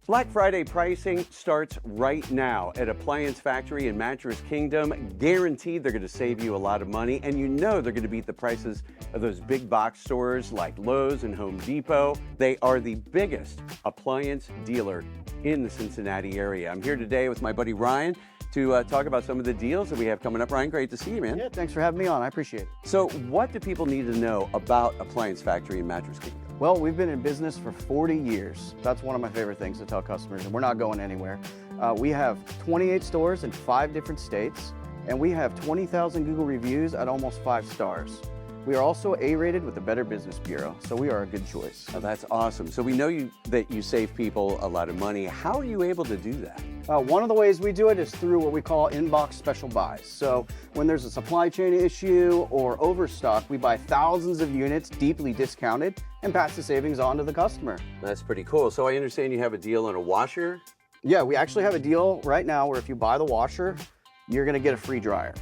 Black Friday pricing starts right now at Appliance Factory and Mattress Kingdom. Guaranteed they're going to save you a lot of money, and you know they're going to beat the prices of those big box stores like Lowe's and Home Depot. They are the biggest appliance dealer in the Cincinnati area. I'm here today with my buddy Ryan to talk about some of the deals that we have coming up. Ryan, great to see you, man. Yeah, thanks for having me on. I appreciate it. So what do people need to know about Appliance Factory and Mattress Kingdom? Well, we've been in business for 40 years. That's one of my favorite things to tell customers, and we're not going anywhere. We have 28 stores in 5 different states, and we have 20,000 Google reviews at almost 5 stars. We are also A-rated with the Better Business Bureau, so we are a good choice. Oh, that's awesome. So we know that you save people a lot of money. How are you able to do that? One of the ways we do it is through what we call inbox special buys. So when there's a supply chain issue or overstock, we buy thousands of units deeply discounted and pass the savings on to the customer. That's pretty cool. So I understand you have a deal on a washer? Yeah, we actually have a deal right now where if you buy the washer, you're gonna get a free dryer.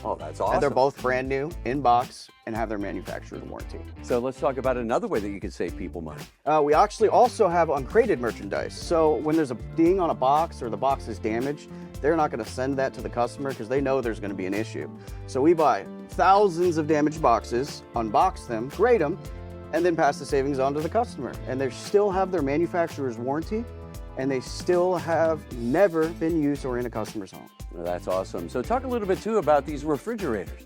Oh, that's awesome. And they're both brand new, in box, and have their manufacturer's warranty. So let's talk about another way that you can save people money. We actually also have uncrated merchandise. So when there's a ding on a box or the box is damaged, they're not gonna send that to the customer because they know there's gonna be an issue. So we buy thousands of damaged boxes, unbox them, grade them, and then pass the savings on to the customer. And they still have their manufacturer's warranty, and they still have never been used or in a customer's home. Well, that's awesome. So talk a little bit too about these refrigerators.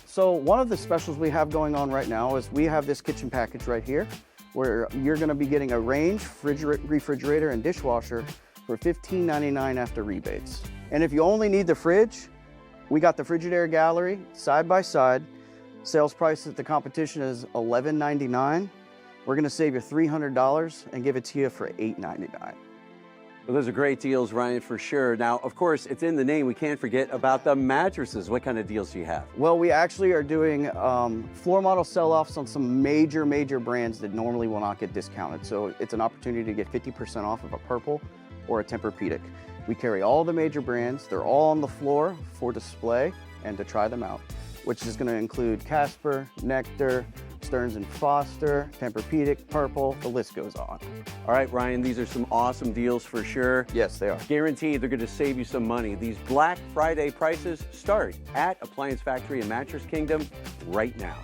So one of the specials we have going on right now is we have this kitchen package right here where you're gonna be getting a range, refrigerator, and dishwasher for $15.99 after rebates. And if you only need the fridge, we got the Frigidaire Gallery side by side. Sales price at the competition is $11.99. We're gonna save you $300 and give it to you for $8.99. Well, those are great deals, Ryan, for sure. Now, of course, it's in the name. We can't forget about the mattresses. What kind of deals do you have? Well, we actually are doing floor model sell-offs on some major brands that normally will not get discounted. So it's an opportunity to get 50% off of a Purple or a Tempur-Pedic. We carry all the major brands. They're all on the floor for display and to try them out, which is going to include Casper, Nectar, Stearns & Foster, Tempur-Pedic, Purple, the list goes on. All right, Ryan, these are some awesome deals for sure. Yes, they are. Guaranteed they're going to save you some money. These Black Friday prices start at Appliance Factory and Mattress Kingdom right now.